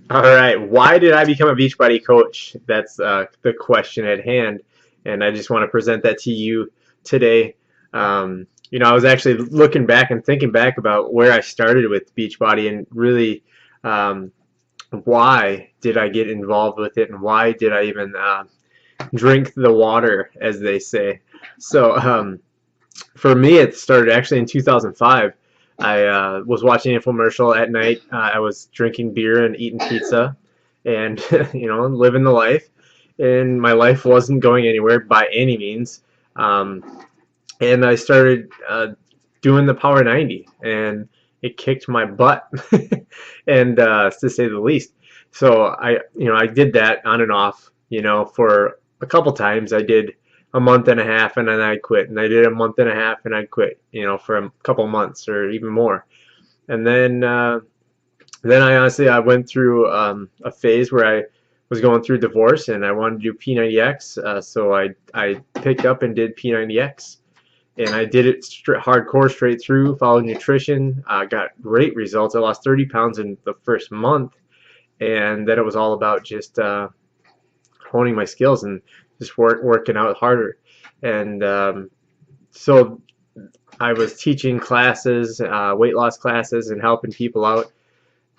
All right. Why did I become a Beachbody coach? That's the question at hand, and I just want to present that to you today. I was actually looking back and thinking back about where I started with Beachbody, and really, um, why did I get involved with it, and why did I even drink the water, as they say. So for me, it started actually in 2005. I was watching an infomercial at night. I was drinking beer and eating pizza, and living the life. And my life wasn't going anywhere by any means. And I started doing the Power 90, and it kicked my butt, and to say the least. So I did that on and off, for a couple times. I did a month and a half, and then I'd quit, and I did a month and a half, and I'd quit, for a couple months or even more. And then I went through a phase where I was going through divorce, and I wanted to do P90X, so I picked up and did P90X, and I did it hardcore straight through, followed nutrition, got great results. I lost 30 pounds in the first month, and then it was all about just honing my skills and just working out harder. And so I was teaching classes, weight loss classes, and helping people out.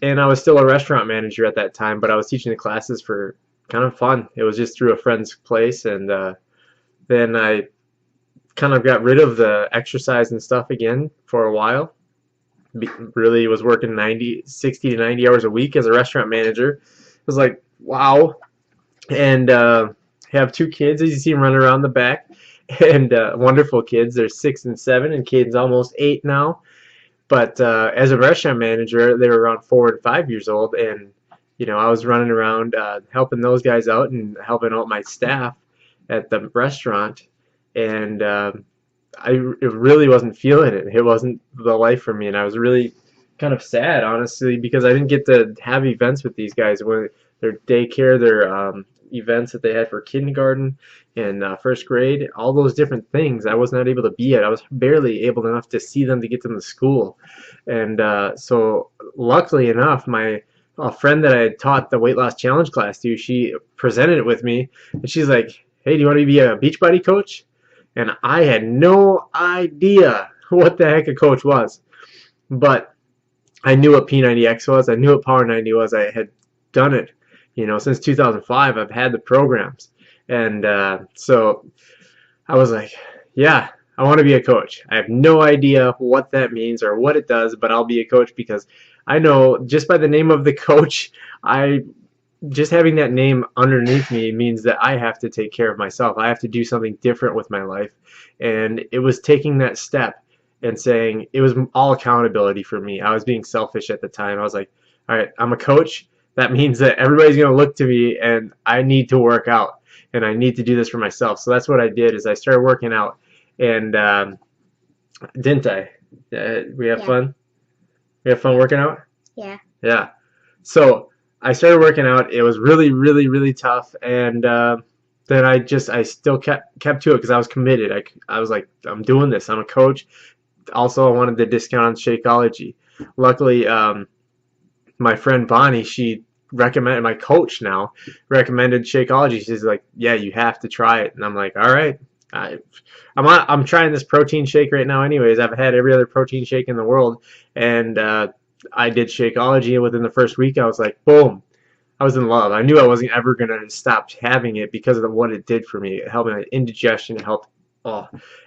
And I was still a restaurant manager at that time, but I was teaching the classes for kind of fun. It was just through a friend's place, and then I kind of got rid of the exercise and stuff again for a while. Really was working 60 to 90 hours a week as a restaurant manager. It was like, wow. And have two kids, as you see them running around the back, and wonderful kids. They're 6 and 7, and Caden's almost 8 now. But as a restaurant manager, they were around 4 and 5 years old, and I was running around helping those guys out and helping out my staff at the restaurant, and I really wasn't feeling it. It wasn't the life for me, and I was really kind of sad, honestly, because I didn't get to have events with these guys. When their daycare, their events that they had for kindergarten and first grade, all those different things, I was not able to be at. I was barely able enough to see them to get them to school, and so luckily enough, my a friend that I had taught the weight loss challenge class to, she presented it with me, and she's like, "Hey, do you want to be a Beachbody coach?" And I had no idea what the heck a coach was, but I knew what P90X was. I knew what Power 90 was. I had done it, since 2005. I've had the programs, and so I was like, yeah, I want to be a coach. I have no idea what that means or what it does, but I'll be a coach because I know just by the name of the coach, I just having that name underneath me means that I have to take care of myself. I have to do something different with my life. And it was taking that step and saying it was all accountability for me. I was being selfish at the time. I was like, all right, I'm a coach. That means that everybody's going to look to me, and I need to work out, and I need to do this for myself. So that's what I did is I started working out. And didn't I? We have Yeah. fun? We have fun working out? Yeah. Yeah. So I started working out. It was really, really, really tough, and then I still kept to it because I was committed. I was like, I'm doing this. I'm a coach. Also, I wanted the discount on Shakeology. Luckily, my friend Bonnie, she recommended, my coach now recommended Shakeology. She's like, yeah, you have to try it, and I'm like, all right. I'm trying this protein shake right now. Anyways, I've had every other protein shake in the world, and I did Shakeology, and within the first week, I was like, boom, I was in love. I knew I wasn't ever gonna stop having it because of what it did for me. It helped my indigestion. It helped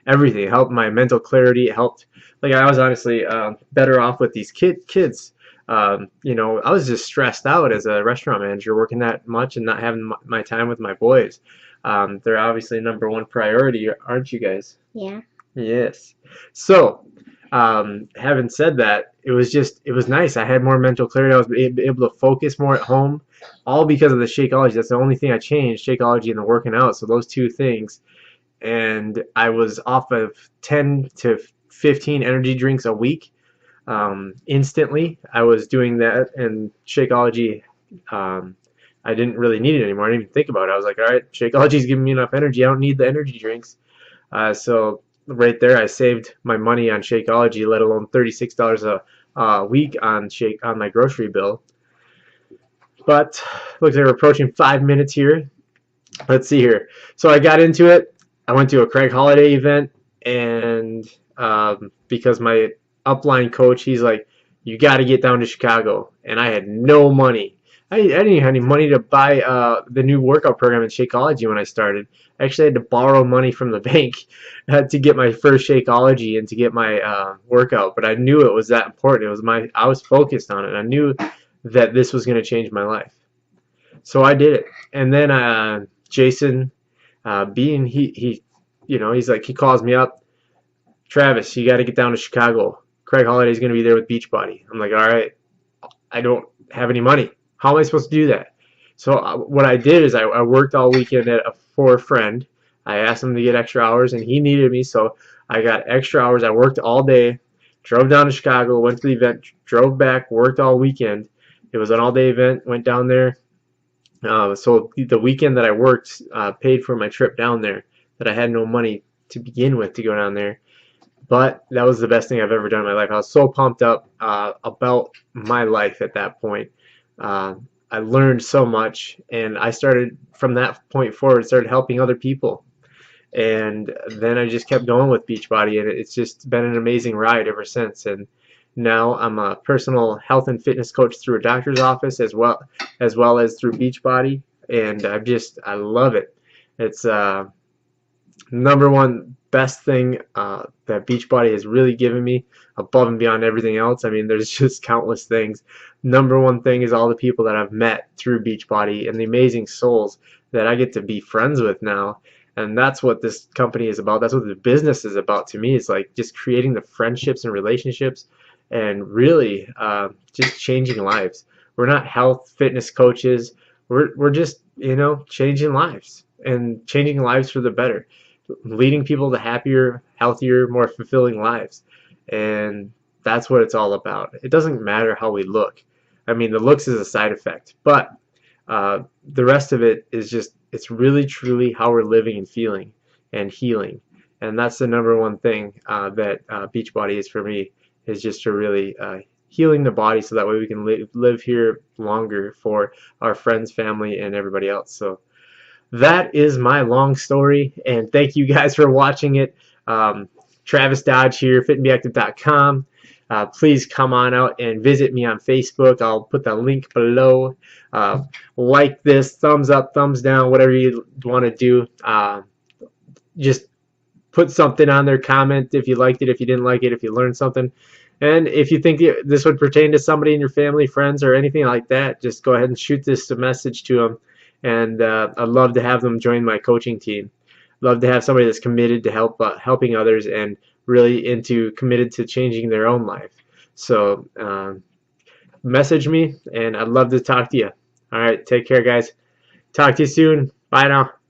everything. It helped my mental clarity. It helped. Like I was honestly better off with these kids. I was just stressed out as a restaurant manager, working that much and not having my time with my boys. They're obviously number one priority, aren't you guys? Yeah. Yes. So, having said that, it was nice. I had more mental clarity. I was able to focus more at home, all because of the Shakeology. That's the only thing I changed, Shakeology and the working out. So those two things. And I was off of 10 to 15 energy drinks a week instantly. I was doing that, and Shakeology, I didn't really need it anymore. I didn't even think about it. I was like, all right, Shakeology's giving me enough energy. I don't need the energy drinks. So right there, I saved my money on Shakeology, let alone $36 a week on my grocery bill. But looks like we're approaching 5 minutes here. Let's see here. So I got into it. I went to a Craig Holiday event, and because my upline coach, he's like, you got to get down to Chicago. And I had no money. I didn't have any money to buy the new workout program in Shakeology when I started. I actually had to borrow money from the bank to get my first Shakeology and to get my workout. But I knew it was that important. I was focused on it. I knew that this was going to change my life. So I did it. And then Jason, being he's like, he calls me up, Travis, you got to get down to Chicago. Craig Holiday's going to be there with Beachbody. I'm like, all right, I don't have any money. How am I supposed to do that? So what I did is I worked all weekend for a friend. I asked him to get extra hours, and he needed me, so I got extra hours. I worked all day, drove down to Chicago, went to the event, drove back, worked all weekend. It was an all-day event. Went down there. So the weekend that I worked paid for my trip down there. That I had no money to begin with to go down there. But that was the best thing I've ever done in my life. I was so pumped up about my life at that point. I learned so much, and I started from that point forward, started helping other people. And then I just kept going with Beachbody, and it's just been an amazing ride ever since. And now I'm a personal health and fitness coach through a doctor's office as well as through Beachbody, and I love it. It's number one best thing that Beachbody has really given me above and beyond everything else. I mean, there's just countless things. Number one thing is all the people that I've met through Beachbody and the amazing souls that I get to be friends with now. And that's what this company is about. That's what the business is about to me. It's like just creating the friendships and relationships and really just changing lives. We're not health fitness coaches. We're just, changing lives and changing lives for the better, leading people to happier, healthier, more fulfilling lives. And that's what it's all about. It doesn't matter how we look. I mean, the looks is a side effect, but the rest of it is just, it's really truly how we're living and feeling and healing. And that's the number one thing that Beachbody is for me, is just to really healing the body so that way we can live here longer for our friends, family, and everybody else. So that is my long story, and thank you guys for watching it. Travis Dodge here, fitandbeactive.com. Please come on out and visit me on Facebook. I'll put the link below. Like this, thumbs up, thumbs down, whatever you want to do. Just put something on there, comment if you liked it, if you didn't like it, if you learned something. And if you think this would pertain to somebody in your family, friends, or anything like that, just go ahead and shoot this a message to them. And I'd love to have them join my coaching team. Love to have somebody that's committed to helping others and really committed to changing their own life. So message me, and I'd love to talk to you. All right, take care, guys. Talk to you soon. Bye now.